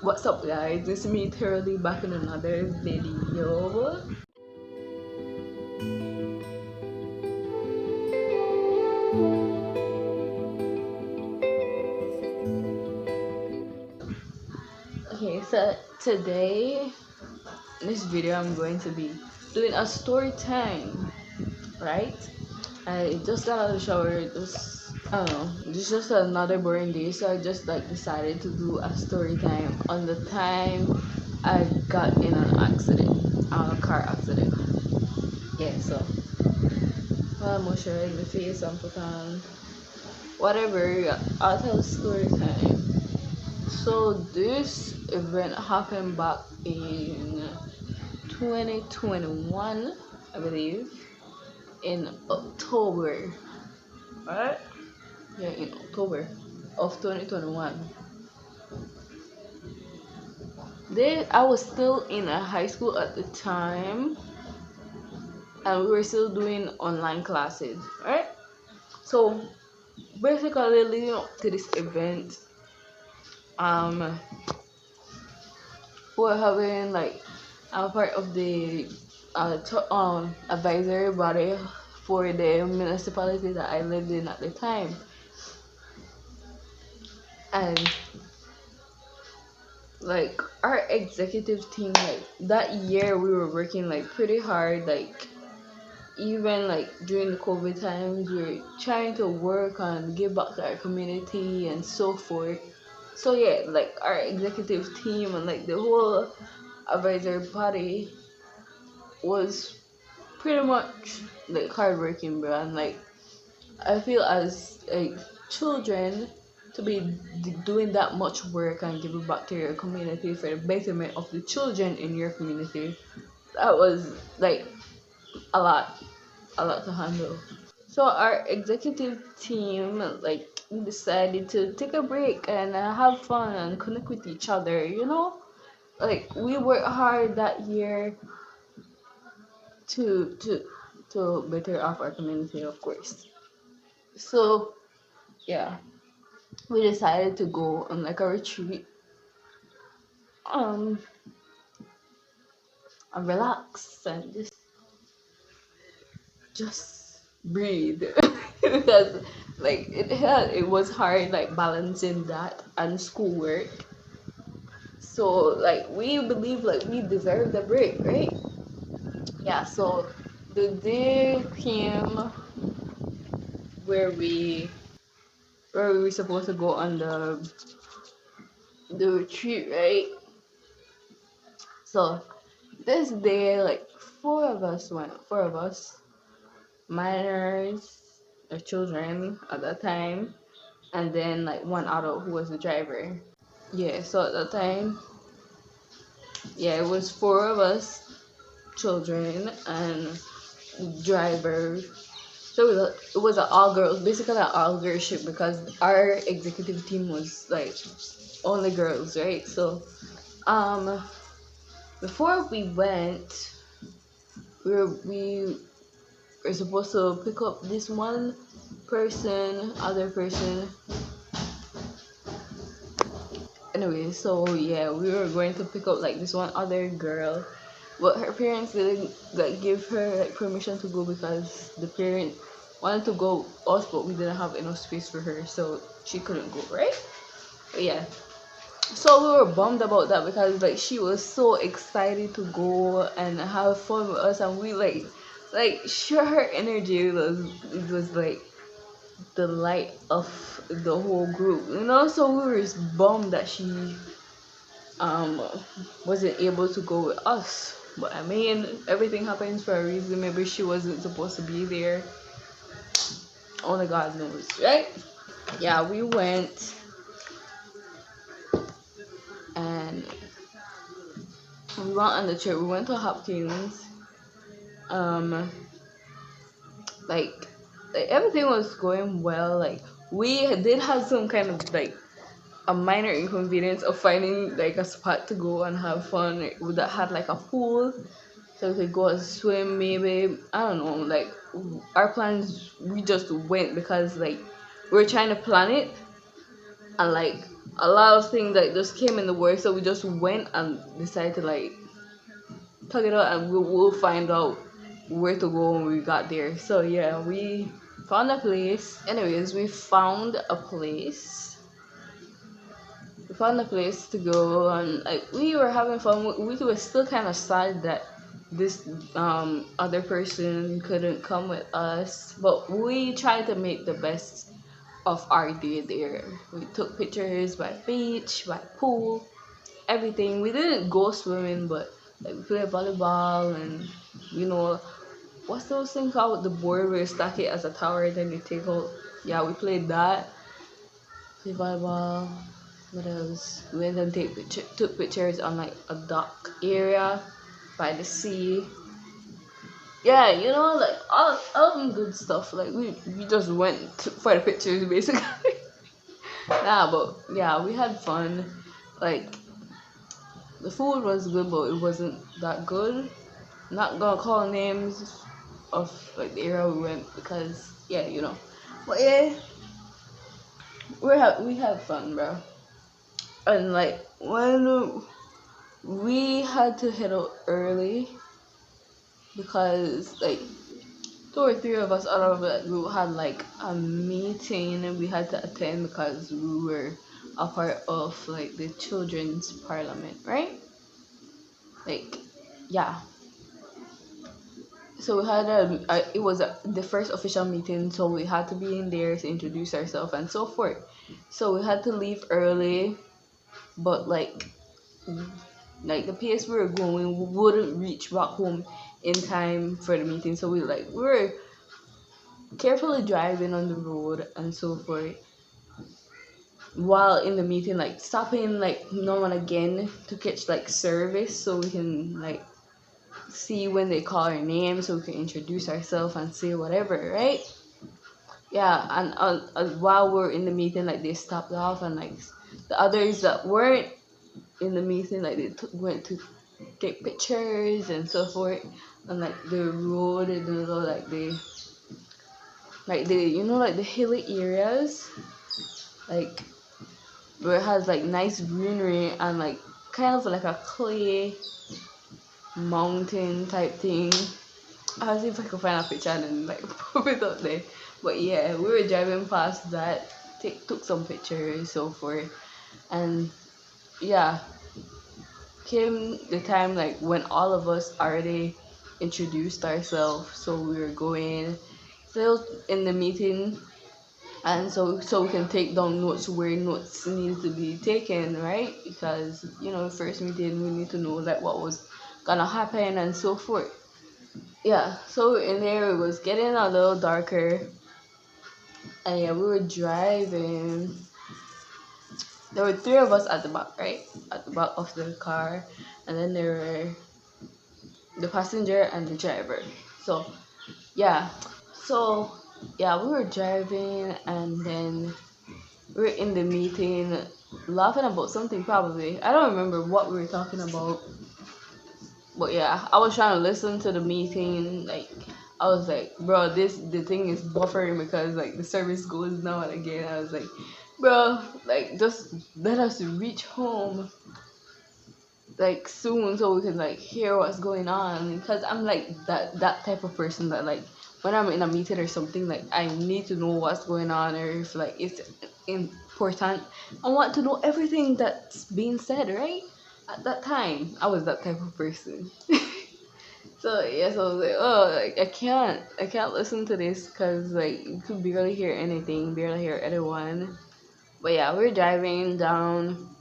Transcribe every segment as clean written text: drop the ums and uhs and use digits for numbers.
What's up, guys? It's me, Thoroughly, back in another video. Okay, so today in this video, I'm going to be doing a story time, right? I just got out of the shower. I don't know, it's just another boring day, so I just like decided to do a story time on the time I got in an accident, a car accident. Yeah, so well, moisturize the face and put on whatever. I'll tell story time. So this event happened back in 2021, I believe, in October, right? Yeah, in October of 2021. Then I was still in a high school at the time, and we were still doing online classes, right? So basically, leading up to this event, um, we're having like I'm part of the advisory body for the municipality that I lived in at the time, and like our executive team, like that year we were working like pretty hard, like even like during the COVID times we were trying to work and give back to our community and so forth. So yeah, like our executive team and like the whole advisory body was pretty much like hardworking, bro. And like I feel as like children to be doing that much work and giving back to your community for the betterment of the children in your community, that was like a lot, a lot to handle. So our executive team like decided to take a break and have fun and connect with each other. Like we worked hard that year to to to better off our community, of course. So yeah, we decided to go on like a retreat, um and relax and just breathe. Because like it was hard like balancing that and schoolwork. So like we believe like we deserve the break, right? Yeah, so the day came where we were supposed to go on the retreat, right? So this day, like four of us, minors or children at that time, and then like one adult who was the driver. Yeah, so at that time, yeah, it was four of us, children and driver. So it was an all girls, basically an all girls ship because our executive team was like only girls, right? So um before we went, we were supposed to pick up this one other person. Anyway, so yeah, we were going to pick up like this one other girl, but her parents didn't like give her like permission to go because the parent wanted to go us, but we didn't have enough space for her, so she couldn't go, right? But yeah, so we were bummed about that because like she was so excited to go and have fun with us, and we like sure her energy was like the light of the whole group, so we were just bummed that she um wasn't able to go with us. But I mean, everything happens for a reason. Maybe she wasn't supposed to be there. Only God knows, right? Yeah, we went, and we went on the trip. We went to Hopkins. um like, everything was going well. Like we did have some kind of like a minor inconvenience of finding like a spot to go and have fun that had like a pool, so we could go and swim. Maybe, I don't know, like our plans, we just went because like we were trying to plan it, and like a lot of things like just came in the works, so we just went and decided to like tug it out, and we'll find out where to go when we got there. So yeah, we found a place. Anyways, we found a place to go, and like we were having fun. We were still kind of sad that this other person couldn't come with us, but we tried to make the best of our day there. We took pictures by beach, by pool, everything. We didn't go swimming, but like we played volleyball, and you know what's those things called, the board where you stack it as a tower, then you take out. Yeah, we played that. Played volleyball. What else? We went and took pictures on like a dock area by the sea. Yeah, like all good stuff. Like we just went for the pictures basically. Nah, but yeah, we had fun. Like the food was good, but it wasn't that good. Not gonna call names of like the area we went because yeah, But yeah, we had fun, bro. And like when we had to head out early because like 2 or 3 of us out of it, we had like a meeting and we had to attend because we were a part of like the children's parliament, right? Like, yeah. So we had it was the first official meeting, so we had to be in there to introduce ourselves and so forth. So we had to leave early, but like the place we were going, we wouldn't reach back home in time for the meeting. So we were carefully driving on the road and so forth while in the meeting, like stopping like now and again to catch like service so we can like see when they call our name so we can introduce ourselves and say whatever, right? Yeah, and while we're in the meeting, like they stopped off and like the others that weren't in the meeting, like they went to take pictures and so forth, and like the road and like the like the hilly areas, like where it has like nice greenery and like kind of like a clay mountain type thing. I'll see if I can find a picture and then like put it up there. But yeah, we were driving past that, took some pictures, so forth, and yeah, came the time like when all of us already introduced ourselves, so we were going still in the meeting, and so we can take down notes where notes need to be taken, right? Because first meeting we need to know like what was gonna happen and so forth. Yeah, so in there it was getting a little darker, and yeah, we were driving. There were 3 of us at the back, right? At the back of the car, and then there were the passenger and the driver. So yeah, so yeah, we were driving, and then we were in the meeting laughing about something probably. I don't remember what we were talking about. But yeah, I was trying to listen to the meeting. Like, I was like, bro, the thing is buffering because like the service goes now and again. I was like, bro, like just let us reach home like soon so we can like hear what's going on. Because I'm like that type of person that like when I'm in a meeting or something, like I need to know what's going on, or if like it's important, I want to know everything that's being said, right? At that time, I was that type of person. So yes, I was like, oh, like I can't listen to this because like you could barely hear anything, barely hear anyone. But yeah, we're driving down.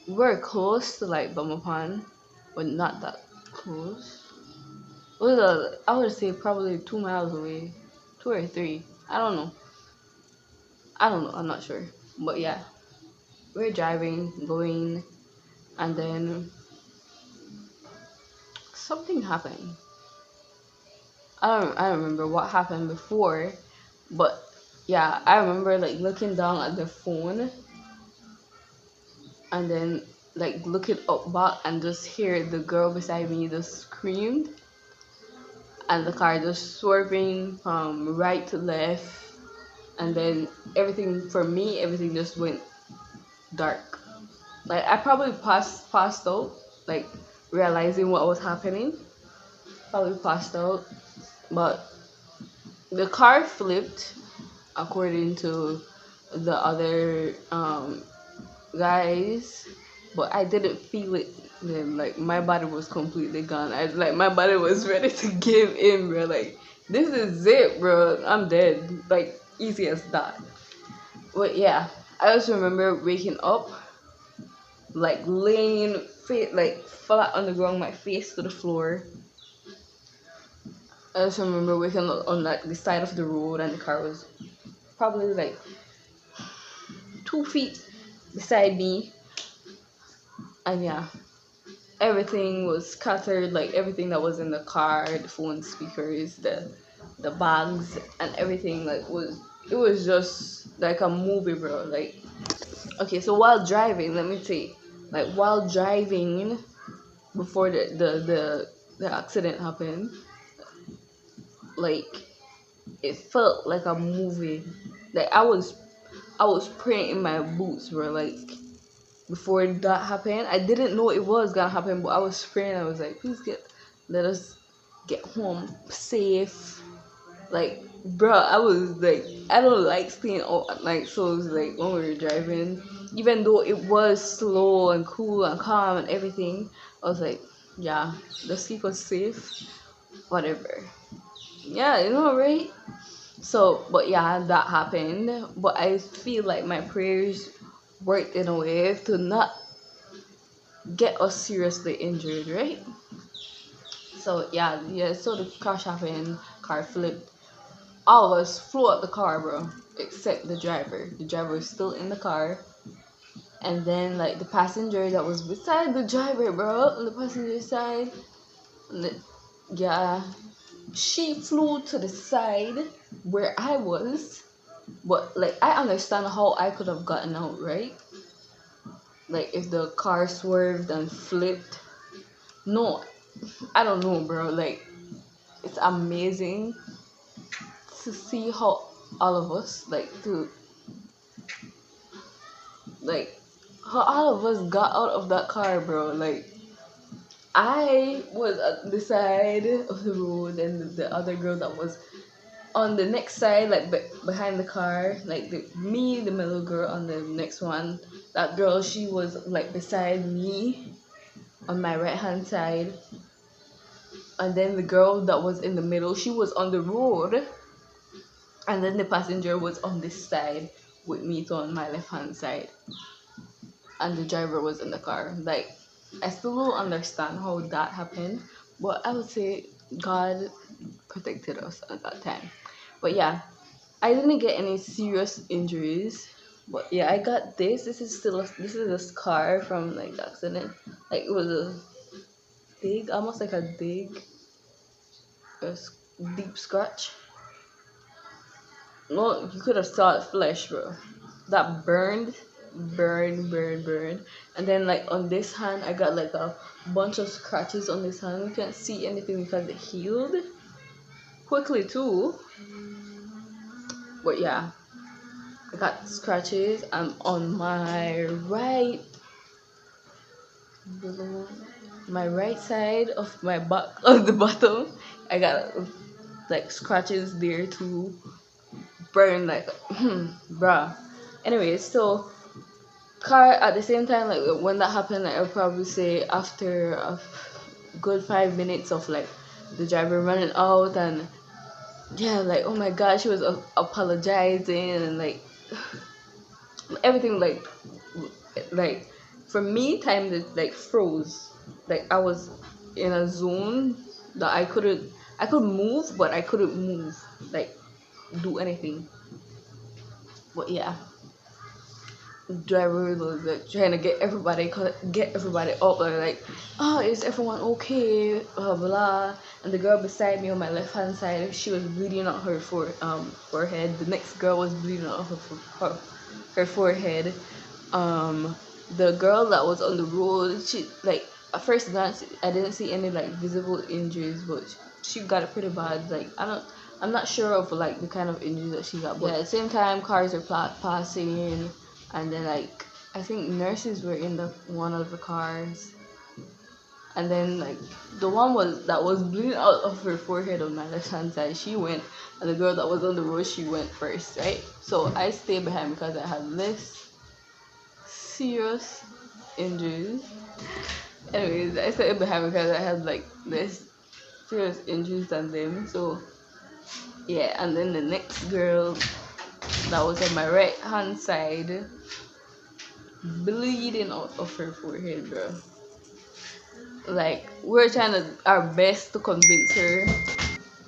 We're close to like Bamapan, but not that close. I would say probably 2 miles away, 2 or 3. I don't know. I'm not sure. But yeah, we're driving, going, and then something happened. I don't remember what happened before, but yeah, I remember like looking down at the phone and then like looking up back and just hear the girl beside me just screamed, and the car just swerving from right to left, and then everything just went dark. Like I probably passed out, like realizing what was happening. Probably passed out, but the car flipped according to the other guys, but I didn't feel it then. Like my body was completely gone. I like my body was ready to give in, bro. Like this is it, bro. I'm dead. Like easy as that. But yeah, I also remember waking up, like laying like flat on the ground, my face to the floor. I also remember waking up on like the side of the road, and the car was probably like 2 feet beside me, and yeah, everything was scattered, like everything that was in the car, the phone speakers, the bags and everything, like was it was just like a movie, bro. Like okay, so while driving, let me say, like while driving before the accident happened, like it felt like a movie. Like I was praying in my boots, bro. Like before that happened, I didn't know it was gonna happen, but I was praying. I was like, please let us get home safe. Like, bro, I was like, I don't like staying out at night, so it was like when we were driving, even though it was slow and cool and calm and everything, I was like, yeah, let's keep us safe, whatever. Yeah, you know, right? So, but yeah, that happened. But I feel like my prayers worked in a way to not get us seriously injured, right? So yeah, so the crash happened, car flipped. All of us flew out the car, bro, except the driver. The driver was still in the car. And then like the passenger that was beside the driver, bro, on the passenger side, the, yeah, she flew to the side where I was. But like I understand how I could have gotten out, right? Like if the car swerved and flipped. No, I don't know, bro. Like it's amazing to see how all of us like how all of us got out of that car, bro. Like I was at the side of the road, and the other girl that was on the next side, like behind the car, like the middle girl on the next one. That girl, she was like beside me on my right hand side, and then the girl that was in the middle, she was on the road, and then the passenger was on this side with me, so on my left hand side, and the driver was in the car. Like I still don't understand how that happened, but I would say God protected us at that time. But yeah, I didn't get any serious injuries. But yeah, I got this. This is a scar from like the accident. Like it was a almost like a deep scratch. No, you could have saw it flesh, bro. That burned. And then like on this hand, I got like a bunch of scratches on this hand. You can't see anything because it healed quickly too. But yeah, I got scratches. I'm on below my right side of my back of the bottom. I got like scratches there too, burn like bruh. Anyways, so car at the same time, like when that happened, like, I'll probably say after a good 5 minutes of like the driver running out, and yeah, like oh my god, she was apologizing, and like everything like for me, time that like froze. Like I was in a zone that I could move, but I couldn't move, like do anything. But yeah, driver was like trying to get everybody up, and like, oh, is everyone okay, blah blah. And the girl beside me on my left hand side, she was bleeding on her forehead. The next girl was bleeding on her forehead. um the girl that was on the road, she like at first glance I didn't see any like visible injuries, but she got it pretty bad. Like I'm not sure of like the kind of injuries that she got, but yeah, at the same time cars are passing, and then like I think nurses were in the one of the cars, and then like the one that was bleeding out of her forehead on my left hand side, she went, and the girl that was on the road, she went first, right? So I stayed behind because I had less serious injuries. Anyways, I stayed behind because I had like less serious injuries than them. So yeah, and then the next girl that was on my right hand side, bleeding out of her forehead, bro. Like we're trying our best to convince her.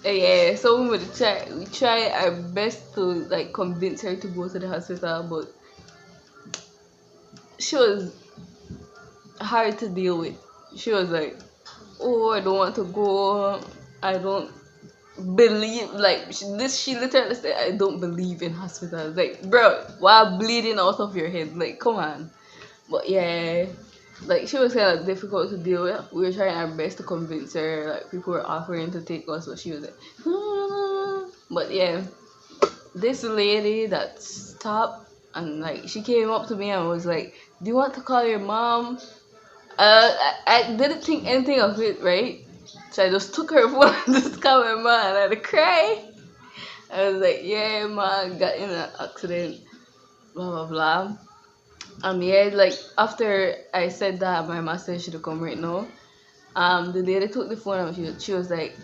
Yeah, so we try our best to like convince her to go to the hospital, but she was hard to deal with. She was like, "Oh, I don't want to go. I don't believe." Like she literally said, "I don't believe in hospitals." Like, bro, while bleeding out of your head, like, come on. But yeah, like she was kind of difficult to deal with. We were trying our best to convince her. Like people were offering to take us, but she was like, but yeah, this lady that stopped and like she came up to me and was like, "Do you want to call your mom?" I didn't think anything of it, right? So I just took her phone and just called my mom and I had to cry. I was like, "Yeah, ma, got in an accident, blah blah blah." Yeah, like after I said that, my master should come right now. The lady took the phone and she was like,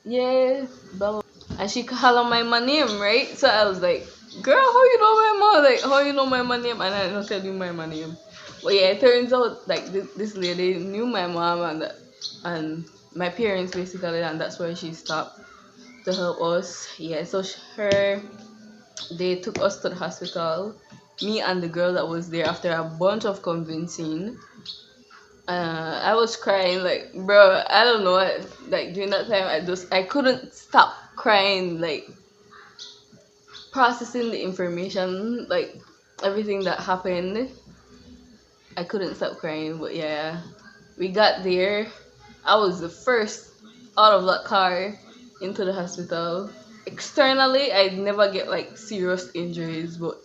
"Yeah, blah blah," and she called on my name, right? So I was like, "Girl, how you know my mom? Like, how you know my name?" And I don't tell you my name. But yeah, it turns out like this lady knew my mom and my parents basically, and that's why she stopped to help us. Yeah, so they took us to the hospital. Me and the girl that was there after a bunch of convincing. I was crying like, bro, I don't know. Like during that time, I couldn't stop crying, like processing the information, like everything that happened. I couldn't stop crying, but yeah, we got there. I was the first out of that car into the hospital. Externally, I'd never get like serious injuries, but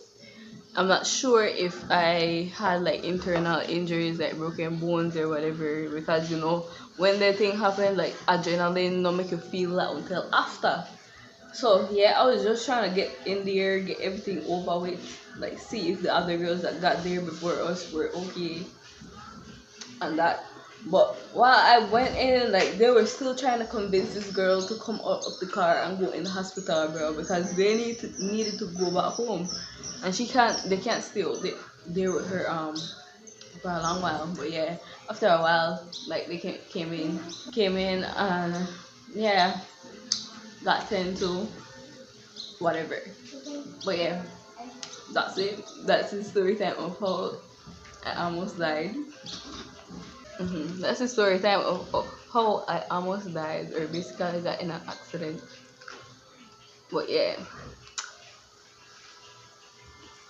I'm not sure if I had like internal injuries like broken bones or whatever, because when the thing happened, like adrenaline don't make you feel that until after. So yeah, I was just trying to get in there, get everything over with, like see if the other girls that got there before us were okay and that. But while I went in, like they were still trying to convince this girl to come out of the car and go in the hospital, bro, because they needed to go back home, and they can't stay out there with her for a long while. But yeah, after a while, like they came in and yeah, got sent to whatever. But yeah, that's it. That's the story time of how I almost died. That's the story time of how I almost died, or basically got in an accident. But yeah,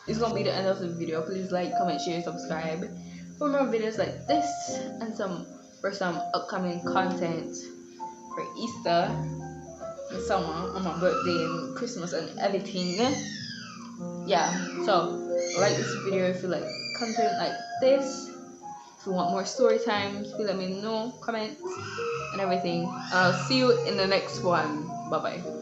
it's gonna be the end of the video. Please like, comment, share, subscribe for more videos like this and some upcoming content for Easter and summer on my birthday and Christmas and everything. Yeah, so like this video if you like content like this. If you want more story times, please let me know, comment and everything. I'll see you in the next one. Bye bye.